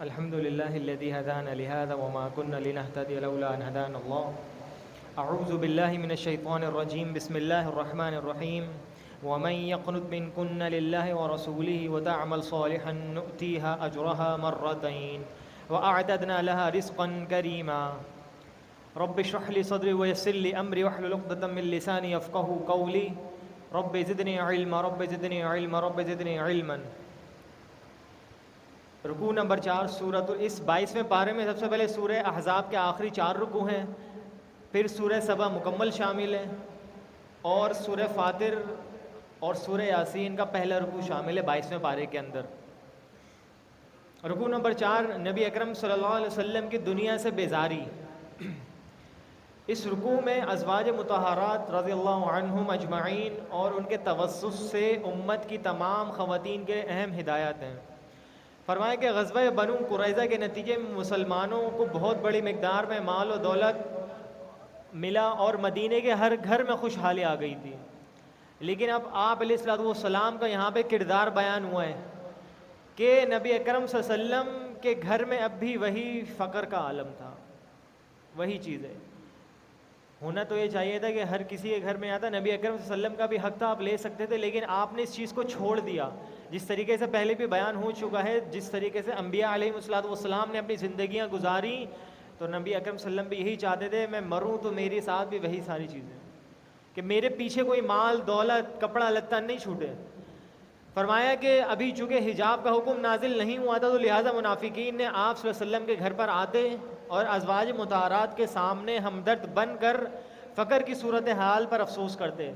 الحمد لله الذي هدانا لهذا وما كنا لنهتدي لولا أن هدانا الله. أعوذ بالله من الشيطان الرجيم. بسم الله الرحمن الرحيم. ومن يقنت منكن لله ورسوله وتعمل صالحا نؤتيها أجرها مرتين وأعتدنا لها رزقا كريما. رب اشرح لي صدري ويسر لي أمري واحلل عقدة من لساني يفقهوا قولي. رب زدني علما رب زدني علما رب زدني علما. رکوع نمبر 4 سورۃ اس 22ویں پارے میں سب سے پہلے سورہ احزاب کے آخری 4 رکوع ہیں، پھر سورہ سبا مکمل شامل ہے، اور سورہ فاطر اور سورہ یاسین کا پہلا رکوع شامل ہے 22ویں پارے کے اندر. رکوع نمبر 4 نبی اکرم صلی اللہ علیہ وسلم کی دنیا سے بیزاری. اس رکوع میں ازواج مطہرات رضی اللہ عنہم اجمعین اور ان کے توسط سے امت کی تمام خواتین کے اہم ہدایات ہیں. فرمایا کہ غزوہ بنو قریظہ کے نتیجے میں مسلمانوں کو بہت بڑی مقدار میں مال و دولت ملا اور مدینے کے ہر گھر میں خوشحالی آ گئی تھی. لیکن اب آپ علیہ الصلوۃ والسلام کا یہاں پہ کردار بیان ہوا ہے کہ نبی اکرم صلی اللہ علیہ وسلم کے گھر میں اب بھی وہی فقر کا عالم تھا، وہی چیز ہے. ہونا تو یہ چاہیے تھا کہ ہر کسی کے گھر میں آتا، نبی اکرم صلی اللہ علیہ وسلم کا بھی حق تھا، آپ لے سکتے تھے، لیکن آپ نے اس چیز کو چھوڑ دیا. جس طریقے سے پہلے بھی بیان ہو چکا ہے، جس طریقے سے انبیاء علیہ الصلوۃ والسلام نے اپنی زندگیاں گزاری، تو نبی اکرم صلی اللہ علیہ وسلم بھی یہی چاہتے تھے میں مروں تو میرے ساتھ بھی وہی ساری چیزیں، کہ میرے پیچھے کوئی مال دولت کپڑا لتا نہیں چھوٹے. فرمایا کہ ابھی چونکہ حجاب کا حکم نازل نہیں ہوا تھا، تو لہٰذا منافقین نے آپ صلی اللہ علیہ وسلم کے گھر پر آتے اور ازواج مطہرات کے سامنے ہمدرد بن کر فقر کی صورتحال پر افسوس کرتے.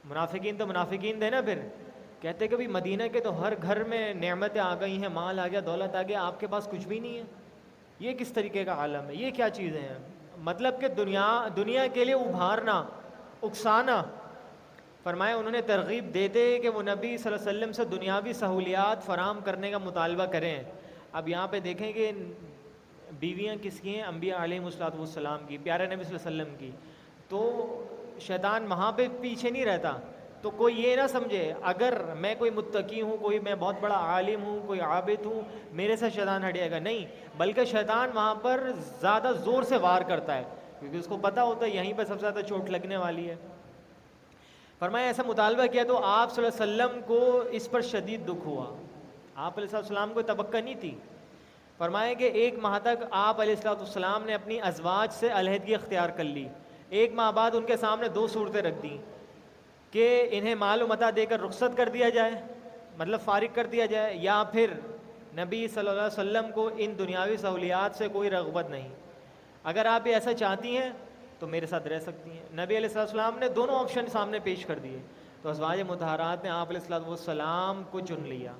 منافقین تو منافقین تھے نا، پھر کہتے کہ بھی مدینہ کے تو ہر گھر میں نعمتیں آ گئی ہیں، مال آ گیا، دولت آ گیا، آپ کے پاس کچھ بھی نہیں ہے. یہ کس طریقے کا عالم ہے، یہ کیا چیزیں ہیں؟ مطلب کہ دنیا کے لیے ابھارنا، اکسانا. فرمایا انہوں نے ترغیب دیتے کہ وہ نبی صلی اللہ علیہ وسلم سے دنیاوی سہولیات فراہم کرنے کا مطالبہ کریں. اب یہاں پہ دیکھیں کہ بیویاں کس کی ہیں؟ انبیاء علیہ الصلوۃ والسلام کی، پیارے نبی صلی اللہ علیہ وسلم کی. تو شیطان وہاں پہ پیچھے نہیں رہتا. تو کوئی یہ نہ سمجھے اگر میں کوئی متقی ہوں، کوئی میں بہت بڑا عالم ہوں، کوئی عابد ہوں، میرے سے شیطان ہٹ جائے گا. نہیں، بلکہ شیطان وہاں پر زیادہ زور سے وار کرتا ہے، کیونکہ اس کو پتہ ہوتا ہے یہیں پہ سب سے زیادہ چوٹ لگنے والی ہے. فرمایا ایسا مطالبہ کیا تو آپ صلی اللہ علیہ وسلم کو اس پر شدید دکھ ہوا. آپ علیہ السلام کو توقع نہیں تھی. فرمایا کہ 1 ماہ تک آپ علیہ السلام نے اپنی ازواج سے علیحدگی اختیار کر لی. 1 ماہ بعد ان کے سامنے 2 صورتیں رکھ دیں کہ انہیں مال و متاع دے کر رخصت کر دیا جائے، مطلب فارغ کر دیا جائے، یا پھر نبی صلی اللہ علیہ وسلم کو ان دنیاوی سہولیات سے کوئی رغبت نہیں، اگر آپ یہ ایسا چاہتی ہیں تو میرے ساتھ رہ سکتی ہیں. نبی علیہ السلام نے دونوں آپشن سامنے پیش کر دیے. تو ازواج مطہرات نے آپ علیہ السلام کو چن لیا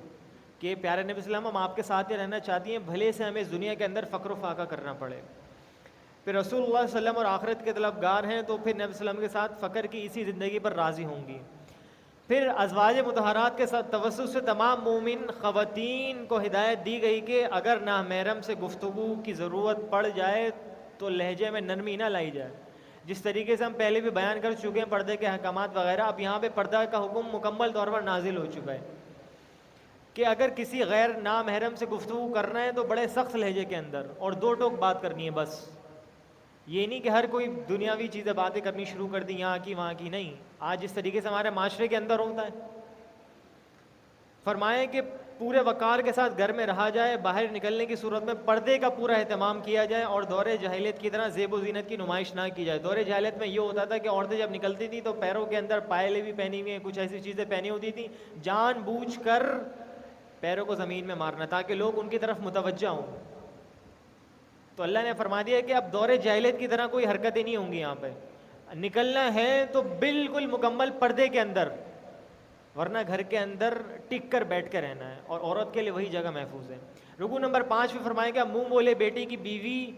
کہ پیارے نبی صلی اللہ علیہ وسلم ہم آپ کے ساتھ ہی رہنا چاہتی ہیں، بھلے سے ہمیں اس دنیا کے اندر فقر و فاقہ کرنا پڑے. پھر رسول اللہ صلی اللہ علیہ وسلم اور آخرت کے طلبگار ہیں، تو پھر نبی صلی اللہ علیہ وسلم کے ساتھ فقر کی اسی زندگی پر راضی ہوں گی. پھر ازواج مطہرات کے ساتھ توسط سے تمام مومن خواتین کو ہدایت دی گئی کہ اگر نامحرم سے گفتگو کی ضرورت پڑ جائے تو لہجے میں نرمی نہ لائی جائے. جس طریقے سے ہم پہلے بھی بیان کر چکے ہیں پردے کے احکامات وغیرہ، اب یہاں پہ پردہ کا حکم مکمل طور پر نازل ہو چکا ہے کہ اگر کسی غیر نامحرم سے گفتگو کرنا ہے تو بڑے سخت لہجے کے اندر اور 2 ٹوک بات کرنی ہے بس. یہ نہیں کہ ہر کوئی دنیاوی چیزیں باتیں کرنی شروع کر دی، یہاں کی وہاں کی. نہیں، آج جس طریقے سے ہمارے معاشرے کے اندر ہوتا ہے. فرمائیں کہ پورے وقار کے ساتھ گھر میں رہا جائے، باہر نکلنے کی صورت میں پردے کا پورا اہتمام کیا جائے، اور دور جاہلیت کی طرح زیب و زینت کی نمائش نہ کی جائے. دور جاہلیت میں یہ ہوتا تھا کہ عورتیں جب نکلتی تھیں تو پیروں کے اندر پائلیں بھی پہنی ہوئی ہیں، کچھ ایسی چیزیں پہنی ہوتی تھیں، جان بوجھ کر پیروں کو زمین میں مارنا تاکہ لوگ ان کی طرف متوجہ ہوں. تو اللہ نے فرما دیا کہ اب دور جاہلیت کی طرح کوئی حرکتیں نہیں ہوں گی. یہاں پہ نکلنا ہے تو بالکل مکمل پردے کے اندر، ورنہ گھر کے اندر ٹک کر بیٹھ کے رہنا ہے، اور عورت کے لیے وہی جگہ محفوظ ہے. رکوع نمبر 5 میں فرمایا گیا منہ بولے بیٹے کی بیوی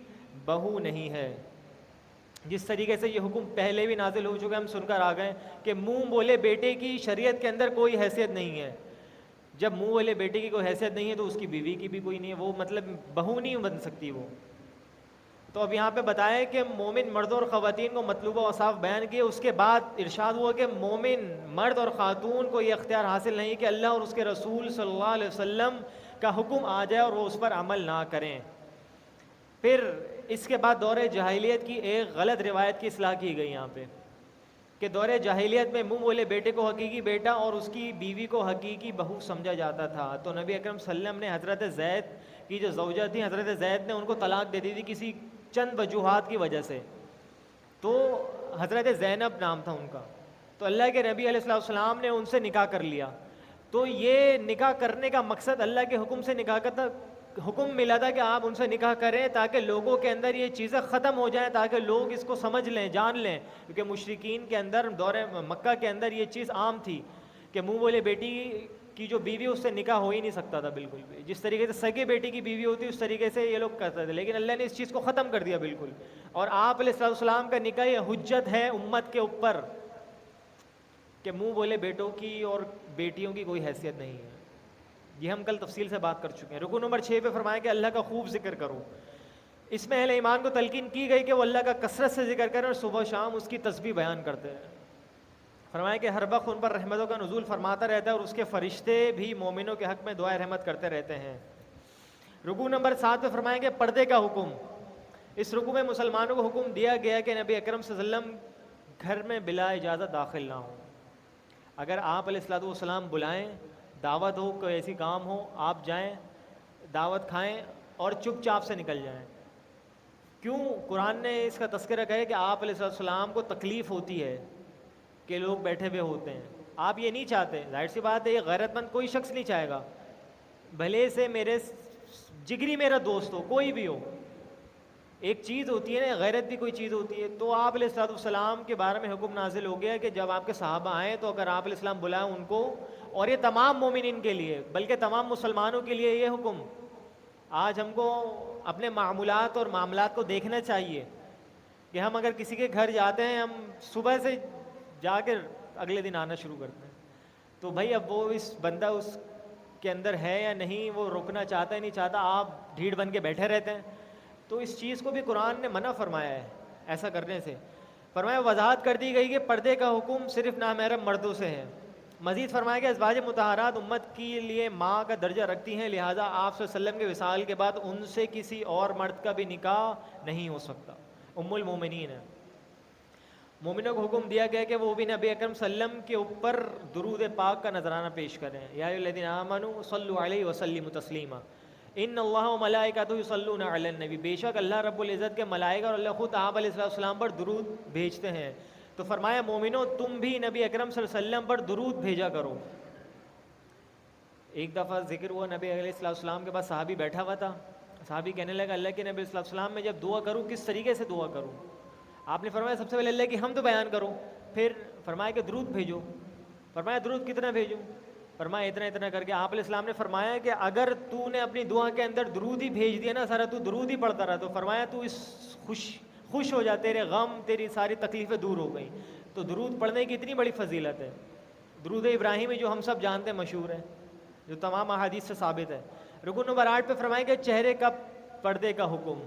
بہو نہیں ہے. جس طریقے سے یہ حکم پہلے بھی نازل ہو چکا ہے، ہم سن کر آ گئے کہ منہ بولے بیٹے کی شریعت کے اندر کوئی حیثیت نہیں ہے. جب منہ بولے بیٹے کی کوئی حیثیت نہیں ہے تو اس کی بیوی کی بھی کوئی نہیں ہے، وہ مطلب بہو نہیں بن سکتی وہ. تو اب یہاں پہ بتایا کہ مومن مردوں اور خواتین کو مطلوبہ اوصاف بیان کیے، اس کے بعد ارشاد ہوا کہ مومن مرد اور خاتون کو یہ اختیار حاصل نہیں کہ اللہ اور اس کے رسول صلی اللہ علیہ وسلم کا حکم آ جائے اور وہ اس پر عمل نہ کریں۔ پھر اس کے بعد دور جاہلیت کی ایک غلط روایت کی اصلاح کی گئی یہاں پہ، کہ دور جاہلیت میں منہ بولے بیٹے کو حقیقی بیٹا اور اس کی بیوی کو حقیقی بہو سمجھا جاتا تھا۔ تو نبی اکرم صلی اللہ علیہ وسلم نے حضرت زید کی جو زوجہ تھی، حضرت زید نے ان کو طلاق دے دی تھی کسی چند وجوہات کی وجہ سے، تو حضرت زینب نام تھا ان کا، تو اللہ کے نبی علیہ السلام نے ان سے نکاح کر لیا۔ تو یہ نکاح کرنے کا مقصد اللہ کے حکم سے نکاح کا تھا، حکم ملا تھا کہ آپ ان سے نکاح کریں تاکہ لوگوں کے اندر یہ چیزیں ختم ہو جائیں، تاکہ لوگ اس کو سمجھ لیں، جان لیں، کیونکہ مشرکین کے اندر دور مکہ کے اندر یہ چیز عام تھی کہ منہ بولے بیٹی کی جو بیوی اس سے نکاح ہو ہی نہیں سکتا تھا بالکل بھی، جس طریقے سے سگے بیٹی کی بیوی ہوتی اس طریقے سے یہ لوگ کرتے تھے، لیکن اللہ نے اس چیز کو ختم کر دیا بالکل۔ اور آپ علیہ السلام کا نکاح یہ حجت ہے امت کے اوپر کہ منہ بولے بیٹوں کی اور بیٹیوں کی کوئی حیثیت نہیں ہے، یہ ہم کل تفصیل سے بات کر چکے ہیں۔ رکوع نمبر 6 پہ فرمایا کہ اللہ کا خوب ذکر کرو، اس میں اہل ایمان کو تلقین کی گئی کہ وہ اللہ کا کثرت سے ذکر کریں اور صبح و شام اس کی تسبیح بیان کرتے ہیں۔ فرمایا کہ ہر وقت ان پر رحمتوں کا نزول فرماتا رہتا ہے اور اس کے فرشتے بھی مومنوں کے حق میں دعائے رحمت کرتے رہتے ہیں۔ رکوع نمبر 7 پہ فرمایا کہ پردے کا حکم، اس رکوع میں مسلمانوں کو حکم دیا گیا کہ نبی اکرم صلی اللہ علیہ وسلم گھر میں بلا اجازت داخل نہ ہوں۔ اگر آپ علیہ السلام بلائیں، دعوت ہو، کوئی ایسی کام ہو، آپ جائیں، دعوت کھائیں اور چپ چاپ سے نکل جائیں۔ کیوں؟ قرآن نے اس کا تذکرہ کہا ہے کہ آپ علیہ السلام کو تکلیف ہوتی ہے کہ لوگ بیٹھے ہوئے ہوتے ہیں، آپ یہ نہیں چاہتے، ظاہر سی بات ہے، یہ غیرت مند کوئی شخص نہیں چاہے گا، بھلے سے میرے جگری میرا دوست ہو، کوئی بھی ہو، ایک چیز ہوتی ہے نا، غیرت بھی کوئی چیز ہوتی ہے۔ تو آپ علیہ السلام کے بارے میں حکم نازل ہو گیا کہ جب آپ کے صحابہ آئیں تو اگر آپ علیہ السلام بلائیں ان کو، اور یہ تمام مومنین کے لیے بلکہ تمام مسلمانوں کے لیے یہ حکم۔ آج ہم کو اپنے معمولات اور معاملات کو دیکھنا چاہیے کہ ہم اگر کسی کے گھر جاتے ہیں، ہم صبح سے جا کے اگلے دن آنا شروع کرتے ہیں، تو بھائی اب وہ اس بندہ اس کے اندر ہے یا نہیں، وہ رکنا چاہتا ہے نہیں چاہتا، آپ ڈھیڑ بن کے بیٹھے رہتے ہیں۔ تو اس چیز کو بھی قرآن نے منع فرمایا ہے ایسا کرنے سے۔ فرمایا وضاحت کر دی گئی کہ پردے کا حکم صرف نامحرم مردوں سے ہے۔ مزید فرمایا کہ ازواج مطہرات امت کے لیے ماں کا درجہ رکھتی ہیں، لہٰذا آپ صلی اللہ علیہ وسلم کے وصال کے بعد ان سے کسی اور مرد کا بھی نکاح نہیں ہو سکتا، ام المومنین ہے۔ مومنوں کو حکم دیا گیا کہ وہ بھی نبی اکرم صلی اللہ علیہ وسلم کے اوپر درود پاک کا نذرانہ پیش کریں۔ یا ایھا الذین آمنوا صلوا علیہ وسلموا تسلیما، ان اللہ وملائکتہ یصلون علی النبی، بے شک اللہ رب العزت کے ملائکہ اور اللہ خود آپ علیہ السلام پر درود بھیجتے ہیں۔ تو فرمایا مومنو تم بھی نبی اکرم صلی اللہ علیہ وسلم پر درود بھیجا کرو۔ ایک دفعہ ذکر ہوا، نبی علیہ السلام کے پاس صحابی بیٹھا ہوا تھا، صحابی کہنے لگا اللہ کے نبی صلی اللہ علیہ وسلم میں جب دعا کروں کس طریقے سے دعا کروں؟ آپ نے فرمایا سب سے پہلے اللہ کی حمد بیان کرو، پھر فرمایا کہ درود بھیجو۔ فرمایا درود کتنا بھیجوں؟ فرمایا اتنا اتنا کر کے۔ آپ علیہ السلام نے فرمایا کہ اگر تو نے اپنی دعا کے اندر درود ہی بھیج دیا نا سارا، تو درود ہی پڑھتا رہا، تو فرمایا تو اس خوش ہو جا، تیرے غم تیری ساری تکلیفیں دور ہو گئیں۔ تو درود پڑھنے کی اتنی بڑی فضیلت ہے۔ درود ابراہیمی جو ہم سب جانتے ہیں، مشہور ہے، جو تمام احادیث سے ثابت ہے۔ رکوع نمبر 8 پہ فرمایا کہ چہرے کا پردے کا حکم۔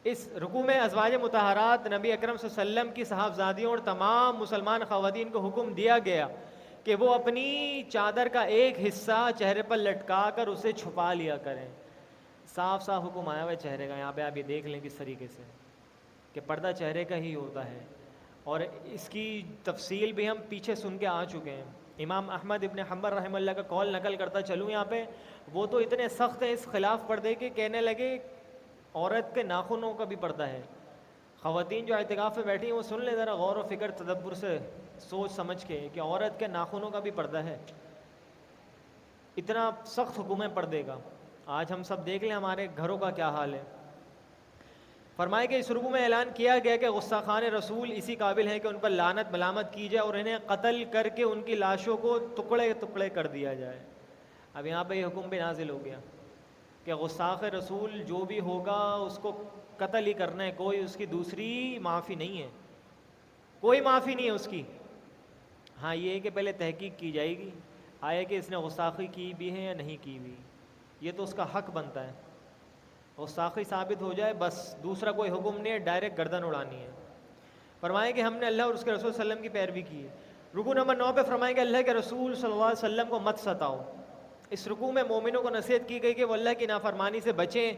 اس رکوع میں ازواج مطہرات نبی اکرم صلی اللہ علیہ وسلم کی صحابزادیوں اور تمام مسلمان خواتین کو حکم دیا گیا کہ وہ اپنی چادر کا ایک حصہ چہرے پر لٹکا کر اسے چھپا لیا کریں۔ صاف صاف حکم آیا ہوا ہے چہرے کا، یہاں پہ آپ یہ دیکھ لیں کس طریقے سے کہ پردہ چہرے کا ہی ہوتا ہے، اور اس کی تفصیل بھی ہم پیچھے سن کے آ چکے ہیں۔ امام احمد ابن حنبل رحمہ اللہ کا قول نقل کرتا چلوں یہاں پہ، وہ تو اتنے سخت ہیں اس خلاف پردے کے، کہنے لگے عورت کے ناخنوں کا بھی پردہ ہے۔ خواتین جو اعتکاف میں بیٹھی ہیں وہ سن لیں ذرا غور و فکر تدبر سے، سوچ سمجھ کے، کہ عورت کے ناخنوں کا بھی پردہ ہے۔ اتنا سخت حکم ہے پردے کا۔ آج ہم سب دیکھ لیں ہمارے گھروں کا کیا حال ہے۔ فرمایا کہ اس رکوع میں اعلان کیا گیا کہ گستاخان رسول اسی قابل ہیں کہ ان پر لعنت ملامت کی جائے اور انہیں قتل کر کے ان کی لاشوں کو ٹکڑے ٹکڑے کر دیا جائے۔ اب یہاں پہ یہ حکم بھی نازل ہو گیا کہ گستاخ رسول جو بھی ہوگا اس کو قتل ہی کرنا ہے، کوئی اس کی دوسری معافی نہیں ہے، کوئی معافی نہیں ہے اس کی۔ ہاں یہ ہے کہ پہلے تحقیق کی جائے گی آیا کہ اس نے گستاخی کی بھی ہے یا نہیں کی بھی، یہ تو اس کا حق بنتا ہے۔ اور ساقی ثابت ہو جائے بس، دوسرا کوئی حکم نہیں ہے، ڈائریکٹ گردن اڑانی ہے۔ فرمائیں کہ ہم نے اللہ اور اس کے رسول صلی اللہ علیہ وسلم کی پیروی کی ہے۔ رکوع نمبر 9 پہ فرمائیں کہ اللہ کے رسول صلی اللہ علیہ وسلم کو مت ستاؤ۔ اس رکوع میں مومنوں کو نصیحت کی گئی کہ وہ اللہ کی نافرمانی سے بچیں،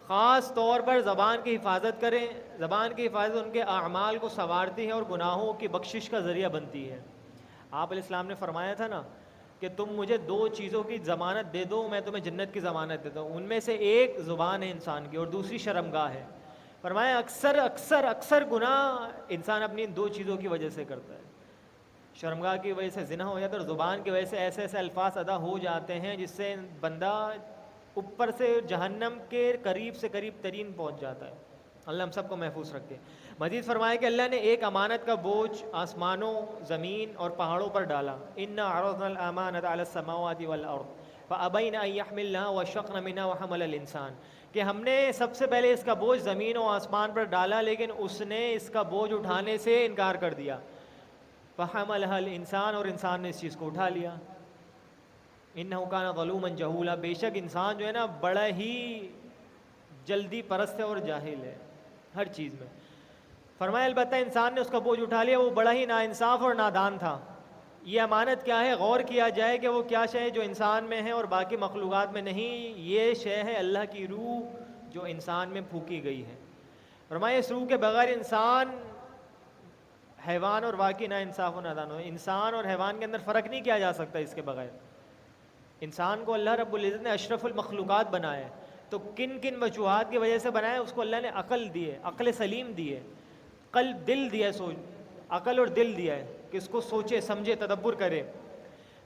خاص طور پر زبان کی حفاظت کریں۔ زبان کی حفاظت ان کے اعمال کو سنوارتی ہے اور گناہوں کی بخشش کا ذریعہ بنتی ہے۔ آپ علیہ السلام نے فرمایا تھا نا کہ تم مجھے 2 چیزوں کی ضمانت دے دو، میں تمہیں جنت کی ضمانت دیتا ہوں۔ ان میں سے ایک زبان ہے انسان کی اور دوسری شرمگاہ ہے۔ فرمایا اکثر گناہ انسان اپنی ان 2 چیزوں کی وجہ سے کرتا ہے۔ شرمگاہ کی وجہ سے زنا ہو جاتا ہے اور زبان کی وجہ سے ایسے ایسے الفاظ ادا ہو جاتے ہیں جس سے بندہ اوپر سے جہنم کے قریب سے قریب ترین پہنچ جاتا ہے۔ اللہ ہم سب کو محفوظ رکھے۔ مزید فرمایا کہ اللہ نے ایک امانت کا بوجھ آسمانوں، زمین اور پہاڑوں پر ڈالا۔ انا عرضنا الامانۃ علی السماوات والارض فابین ان یحملنها واشفقن منها وحمل الانسان، کہ ہم نے سب سے پہلے اس کا بوجھ زمین و آسمان پر ڈالا لیکن اس نے اس کا بوجھ اٹھانے سے انکار کر دیا۔ فحملها الانسان، اور انسان نے اس چیز کو اٹھا لیا۔ انہ کان ظلوما جہولا، بے شک انسان جو ہے نا بڑا ہی جلدی پرست ہے اور جاہل ہے ہر چیز میں۔ فرمایا البتہ انسان نے اس کا بوجھ اٹھا لیا، وہ بڑا ہی ناانصاف اور نادان تھا۔ یہ امانت کیا ہے؟ غور کیا جائے کہ وہ کیا شے ہے جو انسان میں ہے اور باقی مخلوقات میں نہیں۔ یہ شے ہے اللہ کی روح جو انسان میں پھونکی گئی ہے۔ فرمایا اس روح کے بغیر انسان حیوان اور واقعی ناانصاف و نادان ہو۔ انسان اور حیوان کے اندر فرق نہیں کیا جا سکتا اس کے بغیر۔ انسان کو اللہ رب العزت نے اشرف المخلوقات بنایا ہے، تو کن کن وجوہات کی وجہ سے بنایا ہے؟ اس کو اللہ نے عقل دی ہے، عقل سلیم دی ہے، قلب دل دیا ہے، سوچ عقل اور دل دیا ہے کہ اس کو سوچے سمجھے تدبر کرے۔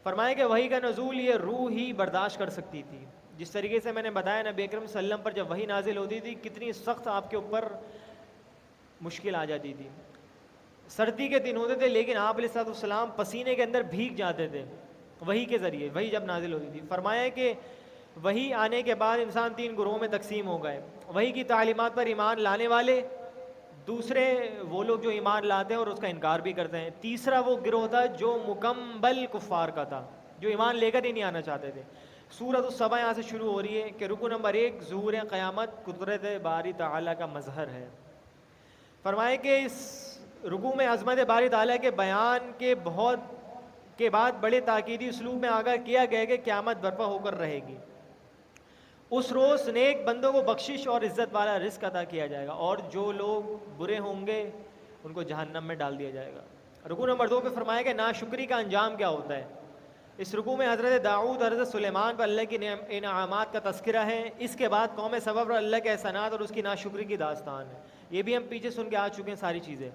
فرمایا کہ وحی کا نزول یہ روح ہی برداشت کر سکتی تھی۔ جس طریقے سے میں نے بتایا نبی اکرم صلی اللہ علیہ وسلم پر جب وحی نازل ہوتی تھی کتنی سخت آپ کے اوپر مشکل آ جاتی تھی۔ سردی کے دن ہوتے تھے لیکن آپ علیہ الصلوۃ والسلام پسینے کے اندر بھیگ جاتے تھے وحی کے ذریعے، وحی جب نازل ہوتی تھی۔ فرمایا کہ وحی آنے کے بعد انسان 3 گروہوں میں تقسیم ہو گئے۔ وحی کی تعلیمات پر ایمان لانے والے، دوسرے وہ لوگ جو ایمان لاتے ہیں اور اس کا انکار بھی کرتے ہیں، تیسرا وہ گروہ تھا جو مکمل کفار کا تھا، جو ایمان لے کر ہی نہیں آنا چاہتے تھے۔ سورۃ السبا یہاں سے شروع ہو رہی ہے کہ رکو نمبر 1 ظہور قیامت قدرت باری تعالیٰ کا مظہر ہے۔ فرمائے کہ اس رکوع میں عظمت باری تعالیٰ کے بیان کے بعد بڑے تاکیدی اسلوب میں آگاہ کیا گیا کہ قیامت برپا ہو کر رہے گی۔ اس روز نیک بندوں کو بخشش اور عزت والا رزق عطا کیا جائے گا اور جو لوگ برے ہوں گے ان کو جہنم میں ڈال دیا جائے گا۔ رکوع نمبر 2 پہ فرمایا کہ ناشکری کا انجام کیا ہوتا ہے۔ اس رکوع میں حضرت داؤد اور حضرت سلیمان پر اللہ کی انعامات کا تذکرہ ہے۔ اس کے بعد قوم سبا پر اللہ کے احسانات اور اس کی ناشکری کی داستان ہے۔ یہ بھی ہم پیچھے سن کے آ چکے ہیں ساری چیزیں۔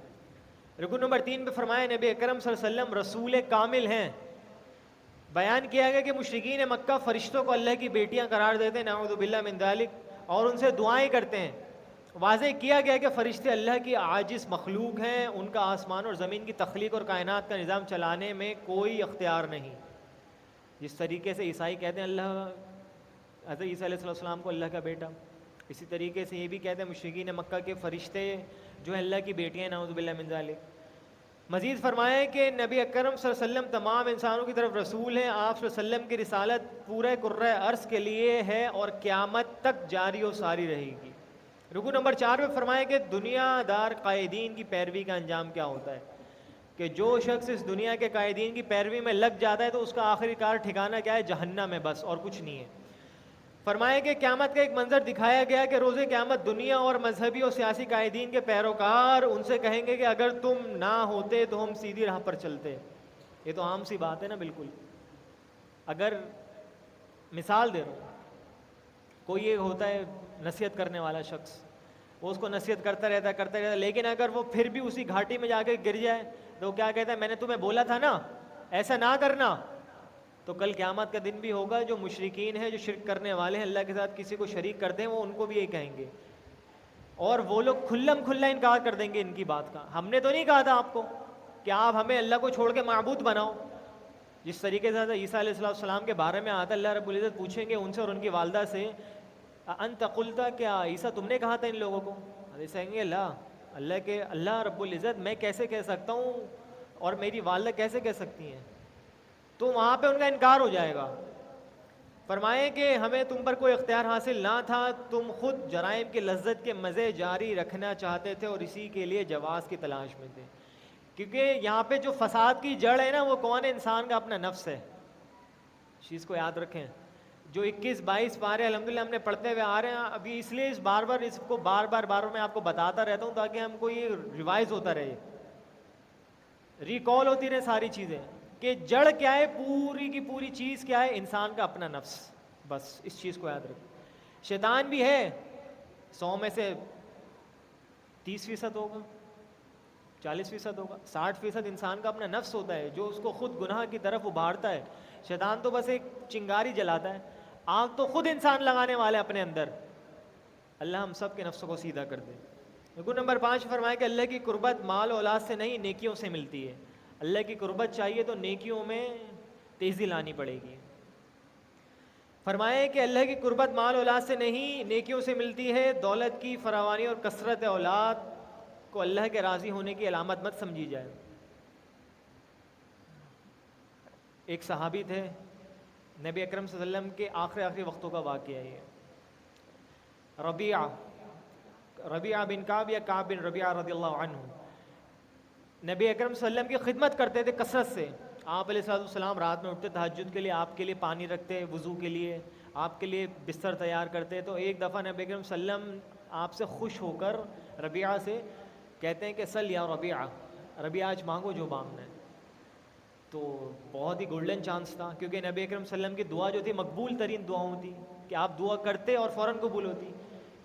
رکوع نمبر 3 پہ فرمایا نبی اکرم صلی اللہ علیہ وسلم رسول کامل ہیں۔ بیان کیا گیا کہ مشرکین مکہ فرشتوں کو اللہ کی بیٹیاں قرار دیتے ہیں، نعوذ باللہ من ذالک، اور ان سے دعائیں کرتے ہیں۔ واضح کیا گیا کہ فرشتے اللہ کی عاجز مخلوق ہیں، ان کا آسمان اور زمین کی تخلیق اور کائنات کا نظام چلانے میں کوئی اختیار نہیں۔ جس طریقے سے عیسائی کہتے ہیں اللہ، حضرت عیسیٰ علیہ السلام کو اللہ کا بیٹا، اسی طریقے سے یہ بھی کہتے ہیں مشرکین مکہ کے فرشتے جو ہیں اللہ کی بیٹیاں، نعوذ باللہ من ذالک۔ مزید فرمایا کہ نبی اکرم صلی اللہ علیہ وسلم تمام انسانوں کی طرف رسول ہیں۔ آپ صلی اللہ علیہ وسلم کی رسالت پورے کرۂ ارض کے لیے ہے اور قیامت تک جاری و ساری رہے گی۔ رکوع نمبر 4 میں فرمایا کہ دنیا دار قائدین کی پیروی کا انجام کیا ہوتا ہے، کہ جو شخص اس دنیا کے قائدین کی پیروی میں لگ جاتا ہے تو اس کا آخری کار ٹھکانہ کیا ہے؟ جہنم ہے، بس اور کچھ نہیں ہے۔ فرمایا کہ قیامت کا ایک منظر دکھایا گیا کہ روز قیامت دنیا اور مذہبی اور سیاسی قائدین کے پیروکار ان سے کہیں گے کہ اگر تم نہ ہوتے تو ہم سیدھی راہ پر چلتے۔ یہ تو عام سی بات ہے نا بالکل۔ اگر مثال دے رہا ہوں، کوئی یہ ہوتا ہے نصیحت کرنے والا شخص، وہ اس کو نصیحت کرتا رہتا لیکن اگر وہ پھر بھی اسی گھاٹی میں جا کے گر جائے تو کیا کہتا ہے؟ میں نے تمہیں بولا تھا نا ایسا نہ کرنا۔ تو کل قیامت کا دن بھی ہوگا، جو مشرکین ہیں، جو شرک کرنے والے ہیں، اللہ کے ساتھ کسی کو شریک کرتے ہیں، وہ ان کو بھی یہی کہیں گے، اور وہ لوگ کھلم کھلا انکار کر دیں گے ان کی بات کا۔ ہم نے تو نہیں کہا تھا آپ کو کہ آپ ہمیں اللہ کو چھوڑ کے معبود بناؤ۔ جس طریقے سے عیسیٰ علیہ السلام کے بارے میں آتا ہے، اللہ رب العزت پوچھیں گے ان سے اور ان کی والدہ سے، انت قلت، کیا عیسیٰ تم نے کہا تھا ان لوگوں کو؟ حدیث کہیں گے اللہ رب العزت میں کیسے کہہ سکتا ہوں اور میری والدہ کیسے کہہ سکتی ہیں؟ تو وہاں پہ ان کا انکار ہو جائے گا۔ فرمائیں کہ ہمیں تم پر کوئی اختیار حاصل نہ تھا، تم خود جرائم کی لذت کے مزے جاری رکھنا چاہتے تھے اور اسی کے لیے جواز کی تلاش میں تھے. کیونکہ یہاں پہ جو فساد کی جڑ ہے نا وہ کون ہے؟ انسان کا اپنا نفس ہے. اس چیز کو یاد رکھیں. جو 21-22 پارے الحمدللہ ہم نے پڑھتے ہوئے آ رہے ہیں ابھی، اس لیے اس کو بار بار میں آپ کو بتاتا رہتا ہوں تاکہ ہم کو یہ ریوائز ہوتا رہے، ریکال ہوتی رہے ساری چیزیں کہ جڑ کیا ہے، پوری کی پوری چیز کیا ہے؟ انسان کا اپنا نفس. بس اس چیز کو یاد رکھیں. شیطان بھی ہے، 100 میں سے 30% ہوگا، 40% ہوگا، 60% انسان کا اپنا نفس ہوتا ہے جو اس کو خود گناہ کی طرف ابھارتا ہے. شیطان تو بس ایک چنگاری جلاتا ہے، آگ تو خود انسان لگانے والا ہے اپنے اندر. اللہ ہم سب کے نفسوں کو سیدھا کر دے. رکن نمبر 5 فرمایا کہ اللہ کی قربت مال و اولاد سے نہیں نیکیوں سے ملتی ہے. اللہ کی قربت چاہیے تو نیکیوں میں تیزی لانی پڑے گی. فرمایا کہ اللہ کی قربت مال و اولاد سے نہیں نیکیوں سے ملتی ہے. دولت کی فراوانی اور کثرت اولاد کو اللہ کے راضی ہونے کی علامت مت سمجھی جائے. ایک صحابی تھے، نبی اکرم صلی اللہ علیہ وسلم کے آخری وقتوں کا واقعہ ہے. ربیعہ بن کعب یا کعب بن ربیعہ رضی اللہ عنہ نبی اکرم صلی اللہ علیہ وسلم کی خدمت کرتے تھے کثرت سے. آپ علیہ السلام رات میں اٹھتے تہجد کے لیے، آپ کے لیے پانی رکھتے وضو کے لیے، آپ کے لیے بستر تیار کرتے. تو ایک دفعہ نبی اکرم صلی اللہ علیہ وسلم آپ سے خوش ہو کر ربیعہ سے کہتے ہیں کہ سل یا ربیعہ آج مانگو جو مانگنا ہے. تو بہت ہی گولڈن چانس تھا کیونکہ نبی اکرم صلی اللہ علیہ وسلم کی دعا جو تھی مقبول ترین دعاؤں تھی کہ آپ دعا کرتے اور فوراً قبول ہوتی.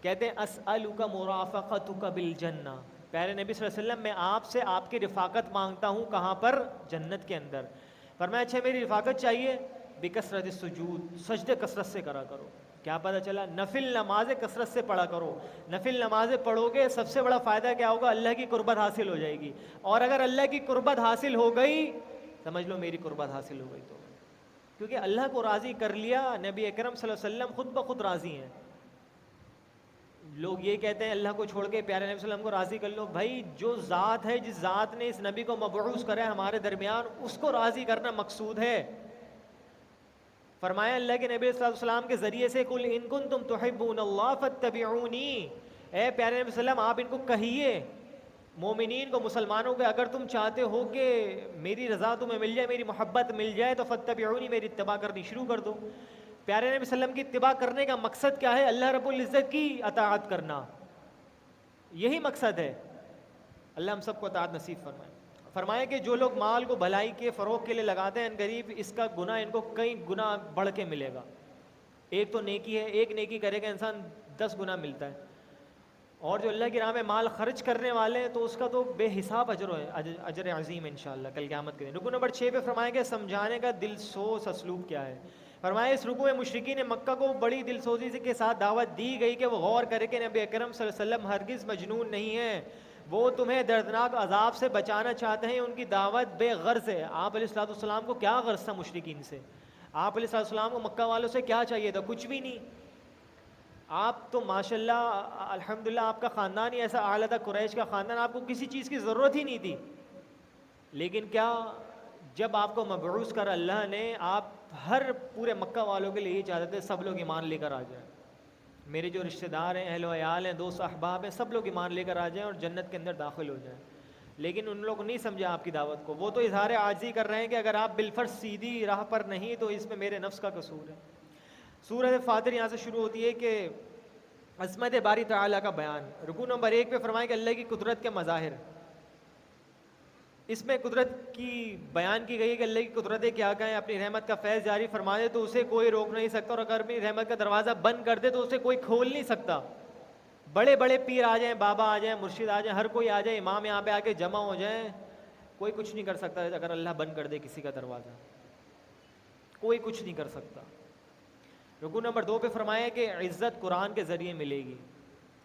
کہتے ہیں اسألک مرافقتک بالجنہ، پیارے نبی صلی اللہ علیہ وسلم میں آپ سے آپ کی رفاقت مانگتا ہوں. کہاں پر؟ جنت کے اندر. فرمایا اچھا میری رفاقت چاہیے، بکثرت السجود، سجدے کثرت سے کرا کرو. کیا پتہ چلا؟ نفل نمازیں کثرت سے پڑھا کرو. نفل نمازیں پڑھو گے سب سے بڑا فائدہ کیا ہوگا؟ اللہ کی قربت حاصل ہو جائے گی. اور اگر اللہ کی قربت حاصل ہو گئی سمجھ لو میری قربت حاصل ہو گئی. تو کیونکہ اللہ کو راضی کر لیا، نبی اکرم صلی اللہ علیہ وسلم خود بخود راضی ہیں. لوگ یہ کہتے ہیں اللہ کو چھوڑ کے پیارے نبی صلی اللہ علیہ وسلم کو راضی کر لو. بھائی جو ذات ہے، جس ذات نے اس نبی کو مبعوث کرا ہے ہمارے درمیان، اس کو راضی کرنا مقصود ہے. فرمایا اللہ کے نبی صلی اللہ علیہ وسلم کے ذریعے سے قل ان کنتم تحبون اللہ فاتبعونی، اے پیارے نبی صلی اللہ علیہ وسلم آپ ان کو کہیے مومنین کو، مسلمانوں کو، اگر تم چاہتے ہو کہ میری رضا تمہیں مل جائے، میری محبت مل جائے تو فاتبعونی، میری اتباع کرنی شروع کر دو. پیارے نبی صلی اللہ علیہ وسلم کی اتباع کرنے کا مقصد کیا ہے؟ اللہ رب العزت کی اطاعت کرنا، یہی مقصد ہے. اللہ ہم سب کو اطاعت نصیب فرمائے. فرمائے کہ جو لوگ مال کو بھلائی کے فروغ کے لیے لگاتے ہیں ان قریب اس کا گناہ ان کو کئی گنا بڑھ کے ملے گا. ایک تو نیکی ہے، ایک نیکی کرے گا انسان 10 گنا ملتا ہے. اور جو اللہ کی راہ میں مال خرچ کرنے والے ہیں تو اس کا تو بے حساب اجر عظیم انشاءاللہ کل قیامت کے دن. رکو نمبر 6 پہ فرمایا کہ سمجھانے کا دل سوز اسلوب کیا ہے. فرمایا اس رکوع میں مشرکین مکہ کو بڑی دل سوزی کے ساتھ دعوت دی گئی کہ وہ غور کرے کہ نبی اکرم صلی اللہ علیہ وسلم ہرگز مجنون نہیں ہیں، وہ تمہیں دردناک عذاب سے بچانا چاہتے ہیں. ان کی دعوت بے غرض ہے. آپ علیہ السلام کو کیا غرض تھا مشرکین سے؟ آپ علیہ السلام کو مکہ والوں سے کیا چاہیے تھا؟ کچھ بھی نہیں. آپ تو ماشاءاللہ الحمدللہ آپ کا خاندان ہی ایسا اعلیٰ تھا، قریش کا خاندان، آپ کو کسی چیز کی ضرورت ہی نہیں تھی. لیکن کیا جب آپ کو مبعوث کر اللہ نے، آپ ہر پورے مکہ والوں کے لیے یہ چاہتے تھے سب لوگ ایمان لے کر آ جائیں. میرے جو رشتہ دار ہیں، اہل و عیال ہیں، دوست احباب ہیں، سب لوگ ایمان لے کر آ جائیں اور جنت کے اندر داخل ہو جائیں. لیکن ان لوگوں نے نہیں سمجھا آپ کی دعوت کو. وہ تو اظہار عاجزی کر رہے ہیں کہ اگر آپ بالفرض سیدھی راہ پر نہیں تو اس میں میرے نفس کا قصور ہے. سورۃ فاطر یہاں سے شروع ہوتی ہے کہ عظمت باری تعالیٰ کا بیان. رکوع نمبر 1 پہ فرمایا کہ اللہ کی قدرت کے مظاہر. اس میں قدرت کی بیان کی گئی ہے کہ اللہ کی قدرتیں کیا کہیں. اپنی رحمت کا فیض جاری فرما دے تو اسے کوئی روک نہیں سکتا، اور اگر اپنی رحمت کا دروازہ بند کر دے تو اسے کوئی کھول نہیں سکتا. بڑے بڑے پیر آ جائیں، بابا آ جائیں، مرشد آ جائیں، ہر کوئی آ جائے، امام یہاں پہ آ کے جمع ہو جائیں، کوئی کچھ نہیں کر سکتا. اگر اللہ بند کر دے کسی کا دروازہ کوئی کچھ نہیں کر سکتا. رکوع نمبر 2 پہ فرمایا کہ عزت قرآن کے ذریعے ملے گی.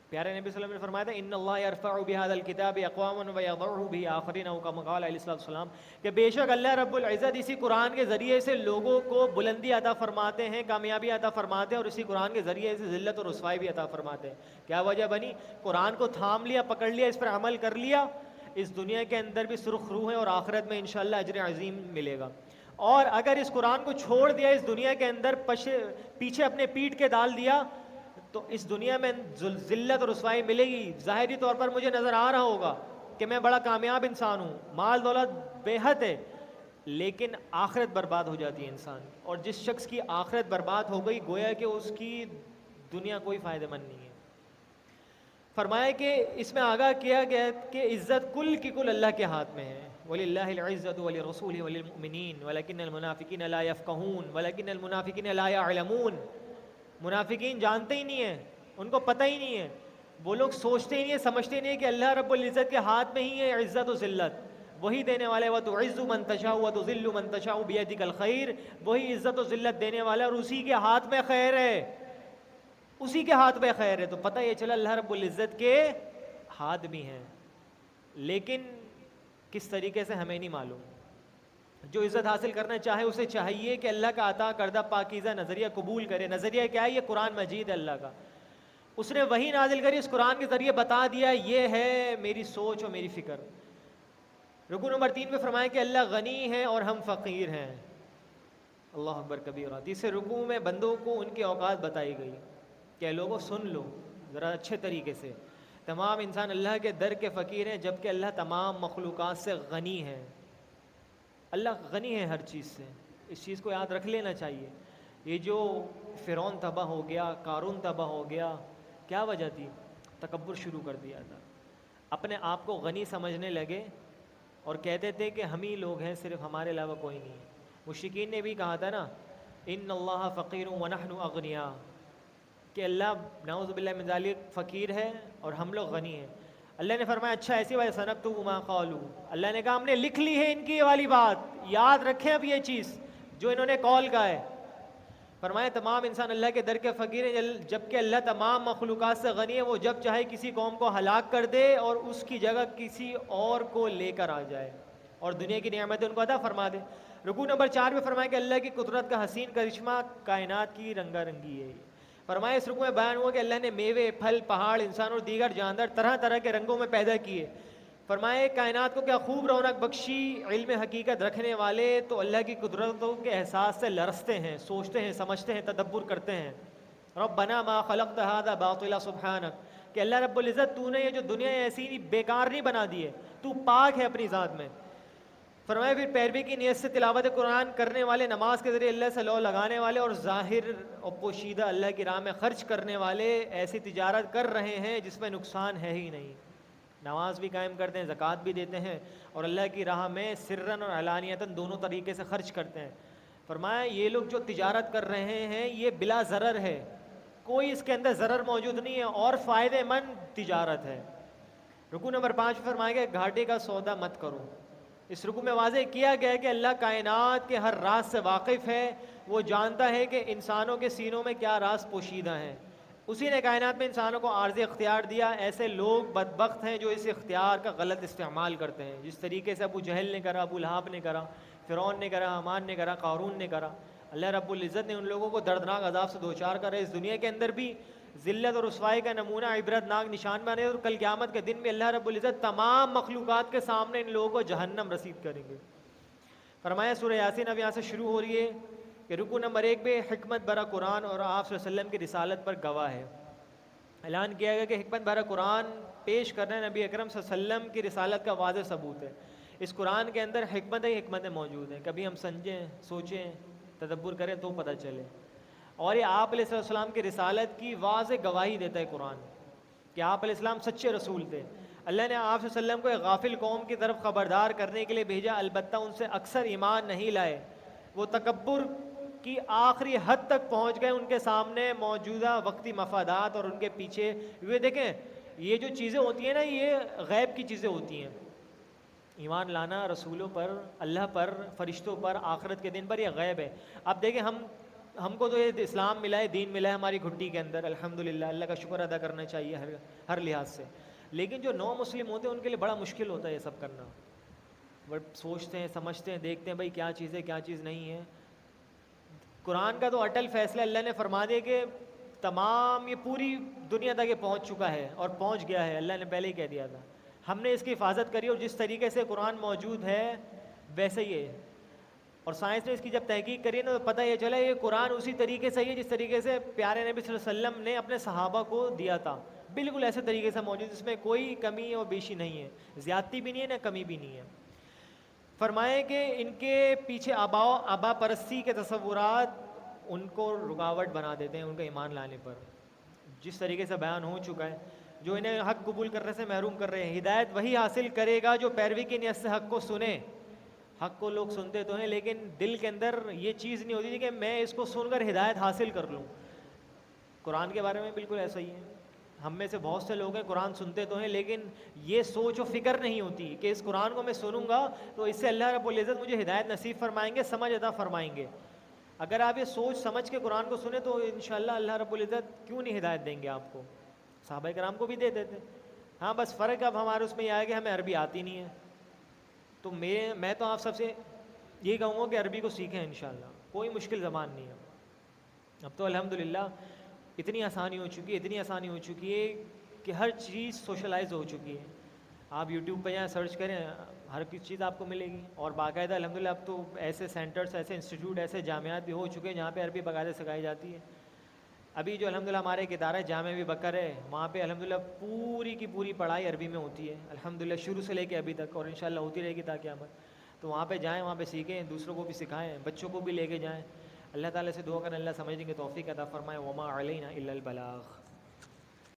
پیارے نبی صلی اللہ علیہ وسلم نے فرمایا تھا ان اللہ یرفع بهذا الكتاب اقواما ويضع به آخرین، او کما قال علیہ السلام کہ بے شک اللہ رب العزت اسی قرآن کے ذریعے سے لوگوں کو بلندی عطا فرماتے ہیں، کامیابی عطا فرماتے ہیں، اور اسی قرآن کے ذریعے سے ذلت اور رسوائی بھی عطا فرماتے ہیں. کیا وجہ بنی؟ قرآن کو تھام لیا، پکڑ لیا، اس پر عمل کر لیا، اس دنیا کے اندر بھی سرخ روح ہے اور آخرت میں انشاءاللہ اجر عظیم ملے گا. اور اگر اس قرآن کو چھوڑ دیا اس دنیا کے اندر، پیچھے اپنے پیٹھ کے ڈال دیا، تو اس دنیا میں ذلت اور رسوائی ملے گی. ظاہری طور پر مجھے نظر آ رہا ہوگا کہ میں بڑا کامیاب انسان ہوں، مال دولت بے حد ہے، لیکن آخرت برباد ہو جاتی ہے انسان. اور جس شخص کی آخرت برباد ہو گئی گویا کہ اس کی دنیا کوئی فائدہ مند نہیں ہے. فرمایا کہ اس میں آگاہ کیا گیا کہ عزت کل کی کل اللہ کے ہاتھ میں ہے. وَلِلَّهِ الْعِزَّةُ وَلِرَسُولِهِ وَلِلْمُؤْمِنِينَ وَلَكِنَّ الْمُنَافِقِينَ لَا يَفْقَهُونَ وَلَكِنَّ الْمُنَافِقِينَ لَا يَعْلَمُونَ. منافقین جانتے ہی نہیں ہیں، ان کو پتہ ہی نہیں ہے، وہ لوگ سوچتے ہی نہیں ہیں، سمجھتے ہی نہیں ہیں کہ اللہ رب العزت کے ہاتھ میں ہی ہے عزت و ذلت. وہی دینے والے وَتُعِزُّ مَن تَشَاءُ وَتُذِلُّ مَن تَشَاءُ بِيَدِكَ الْخَيْرُ. وہی عزت و ذلت دینے والا اور اسی کے ہاتھ میں خیر ہے، اسی کے ہاتھ میں خیر ہے. تو پتہ یہ چلا اللہ رب العزت کے ہاتھ بھی ہیں، لیکن کس طریقے سے ہمیں نہیں معلوم. جو عزت حاصل کرنا چاہے اسے چاہیے کہ اللہ کا عطا کردہ پاکیزہ نظریہ قبول کرے. نظریہ کیا ہے؟ یہ قرآن مجید ہے اللہ کا. اس نے وہی نازل کری، اس قرآن کے ذریعے بتا دیا یہ ہے میری سوچ اور میری فکر. رکوع نمبر 3 میں فرمایا کہ اللہ غنی ہے اور ہم فقیر ہیں. اللہ اکبر کبیرہ. تیسرے رکوع میں بندوں کو ان کی اوقات بتائی گئی کہ لوگوں سن لو ذرا اچھے طریقے سے. تمام انسان اللہ کے در کے فقیر ہیں، جبکہ اللہ تمام مخلوقات سے غنی ہے. اللہ غنی ہے ہر چیز سے، اس چیز کو یاد رکھ لینا چاہیے. یہ جو فرعون تباہ ہو گیا، قارون تباہ ہو گیا، کیا وجہ تھی؟ تکبر شروع کر دیا تھا. اپنے آپ کو غنی سمجھنے لگے اور کہتے تھے کہ ہم ہی لوگ ہیں، صرف ہمارے علاوہ کوئی نہیں. مشرکین نے بھی کہا تھا نا، ان اللہ فقیر ونحن اغنیاء، کہ اللہ نعوذ باللہ من ذالک فقیر ہے اور ہم لوگ غنی ہیں. اللہ نے فرمایا اچھا ایسی بات سنکتب ما قالوا. اللہ نے کہا ہم نے لکھ لی ہے ان کی یہ والی بات، یاد رکھیں اب یہ چیز جو انہوں نے قول کہا ہے. فرمایا تمام انسان اللہ کے در کے فقیر ہیں، جبکہ اللہ تمام مخلوقات سے غنی ہے. وہ جب چاہے کسی قوم کو ہلاک کر دے اور اس کی جگہ کسی اور کو لے کر آ جائے اور دنیا کی نعمتیں ان کو عطا فرما دے. رکوع نمبر 4 میں فرمایا کہ اللہ کی قدرت کا حسین کرشمہ کائنات کی رنگا رنگی ہے. فرمایا اس رکوع میں بیان ہوا کہ اللہ نے میوے، پھل، پہاڑ، انسان اور دیگر جاندار طرح طرح کے رنگوں میں پیدا کیے. فرمایا کائنات کو کیا خوب رونق بخشی. علم حقیقت رکھنے والے تو اللہ کی قدرتوں کے احساس سے لرزتے ہیں، سوچتے ہیں، سمجھتے ہیں، تدبر کرتے ہیں. ربنا ما خلقت هذا باطلا سبحانک، کہ اللہ رب العزت تو نے یہ جو دنیا ایسی بیکار نہیں بنا دی ہے، تو پاک ہے اپنی ذات میں. فرمایا پھر پیروی کی نیت سے تلاوت قرآن کرنے والے، نماز کے ذریعے اللہ سے لو لگانے والے اور ظاہر اور پوشیدہ اللہ کی راہ میں خرچ کرنے والے ایسی تجارت کر رہے ہیں جس میں نقصان ہے ہی نہیں. نماز بھی قائم کرتے ہیں، زکوٰۃ بھی دیتے ہیں اور اللہ کی راہ میں سرن اور علانیتاً دونوں طریقے سے خرچ کرتے ہیں. فرمایا یہ لوگ جو تجارت کر رہے ہیں یہ بلا ضرر ہے، کوئی اس کے اندر ضرر موجود نہیں ہے اور فائدہ مند تجارت ہے. رکوع نمبر 5 فرمایا کہ گھاٹے کا سودا مت کرو. اس رکوع میں واضح کیا گیا کہ اللہ کائنات کے ہر راز سے واقف ہے. وہ جانتا ہے کہ انسانوں کے سینوں میں کیا راز پوشیدہ ہیں. اسی نے کائنات میں انسانوں کو عارضی اختیار دیا. ایسے لوگ بدبخت ہیں جو اس اختیار کا غلط استعمال کرتے ہیں، جس طریقے سے ابو جہل نے کرا، ابو لہاب نے کرا، فرعون نے کرا، حامان نے کرا، قارون نے کرا. اللہ رب العزت نے ان لوگوں کو دردناک عذاب سے دوچار کرا اس دنیا کے اندر بھی، ذلت اور رسوائی کا نمونہ عبرت ناک نشان بنے، اور کل قیامت کے دن میں اللہ رب العزت تمام مخلوقات کے سامنے ان لوگوں کو جہنم رسید کریں گے. فرمایا سورہ یاسین اب یہاں سے شروع ہو رہی ہے کہ رکوع نمبر 1 میں حکمت بھرا قرآن اور آپ صلی اللہ علیہ وسلم کی رسالت پر گواہ ہے. اعلان کیا گیا کہ حکمت بھرا قرآن پیش کرنا نبی اکرم صلی اللہ علیہ وسلم کی رسالت کا واضح ثبوت ہے. اس قرآن کے اندر حکمتیں موجود ہیں، کبھی ہم سمجھیں، سوچیں، تدبر کریں تو پتہ چلے. اور یہ آپ علیہ السلام کی رسالت کی واضح گواہی دیتا ہے قرآن کہ آپ علیہ السلام سچے رسول تھے. اللہ نے آپ صلی اللہ علیہ وسلم کو ایک غافل قوم کی طرف خبردار کرنے کے لیے بھیجا، البتہ ان سے اکثر ایمان نہیں لائے. وہ تکبر کی آخری حد تک پہنچ گئے. ان کے سامنے موجودہ وقتی مفادات اور ان کے پیچھے یہ دیکھیں، یہ جو چیزیں ہوتی ہیں نا یہ غیب کی چیزیں ہوتی ہیں. ایمان لانا رسولوں پر، اللہ پر، فرشتوں پر، آخرت کے دن پر، یہ غیب ہے. اب دیکھیں ہم کو تو یہ اسلام ملا ہے، دین ملا ہے ہماری گھٹی کے اندر، الحمدللہ، اللہ کا شکر ادا کرنا چاہیے ہر لحاظ سے. لیکن جو نو مسلم ہوتے ہیں ان کے لیے بڑا مشکل ہوتا ہے یہ سب کرنا. وہ سوچتے ہیں، سمجھتے ہیں، دیکھتے ہیں بھائی کیا چیز ہے کیا چیز نہیں ہے. قرآن کا تو اٹل فیصلہ اللہ نے فرما دیا کہ تمام یہ پوری دنیا تک یہ پہنچ چکا ہے اور پہنچ گیا ہے. اللہ نے پہلے ہی کہہ دیا تھا. ہم نے اس کی حفاظت کری اور جس طریقے سے قرآن موجود ہے ویسے ہی ہے. اور سائنس نے اس کی جب تحقیق کری نا تو پتہ یہ چلا یہ قرآن اسی طریقے سے ہی ہے جس طریقے سے پیارے نبی صلی اللہ علیہ وسلم نے اپنے صحابہ کو دیا تھا، بالکل ایسے طریقے سے موجود، اس میں کوئی کمی اور بیشی نہیں ہے، زیادتی بھی نہیں ہے نہ کمی بھی نہیں ہے۔ فرمائیں کہ ان کے پیچھے آبا پرستی کے تصورات ان کو رکاوٹ بنا دیتے ہیں ان کا ایمان لانے پر، جس طریقے سے بیان ہو چکا ہے، جو انہیں حق قبول کرنے سے محروم کر رہے ہیں۔ ہدایت وہی حاصل کرے گا جو پیروی کی نیت سے حق کو سنے۔ حق کو لوگ سنتے تو ہیں لیکن دل کے اندر یہ چیز نہیں ہوتی کہ میں اس کو سن کر ہدایت حاصل کر لوں۔ قرآن کے بارے میں بالکل ایسا ہی ہے، ہم میں سے بہت سے لوگ ہیں قرآن سنتے تو ہیں لیکن یہ سوچ و فکر نہیں ہوتی کہ اس قرآن کو میں سنوں گا تو اس سے اللہ رب العزت مجھے ہدایت نصیب فرمائیں گے، سمجھ عطا فرمائیں گے۔ اگر آپ یہ سوچ سمجھ کے قرآن کو سنیں تو انشاءاللہ اللہ رب العزت کیوں نہیں ہدایت دیں گے آپ کو، صحابہ کرام کو بھی دے دیتے۔ ہاں بس فرق اب ہمارے اس میں یہ آیا کہ ہمیں عربی آتی نہیں ہے، تو میں تو آپ سب سے یہ کہوں گا کہ عربی کو سیکھیں انشاءاللہ، کوئی مشکل زبان نہیں ہے۔ اب تو الحمدللہ اتنی آسانی ہو چکی ہے کہ ہر چیز سوشلائز ہو چکی ہے۔ آپ یوٹیوب پہ جائیں سرچ کریں ہر کسی چیز آپ کو ملے گی، اور باقاعدہ الحمدللہ اب تو ایسے سینٹرز، ایسے انسٹیٹیوٹ، ایسے جامعات بھی ہو چکے ہیں جہاں پہ عربی باقاعدہ سکھائی جاتی ہے۔ ابھی جو الحمدللہ ہمارے ایک ادارہ ہے جامعہ ابی بکر ہے، وہاں پہ الحمدللہ پوری کی پوری پڑھائی عربی میں ہوتی ہے الحمدللہ، شروع سے لے کے ابھی تک، اور انشاءاللہ ہوتی رہے گی تا قیامت۔ تو وہاں پہ جائیں، وہاں پہ سیکھیں، دوسروں کو بھی سکھائیں، بچوں کو بھی لے کے جائیں۔ اللہ تعالیٰ سے دعا کریں اللہ سمجھنے کی توفیق عطا فرمائے۔ وما علینا الا البلاغ۔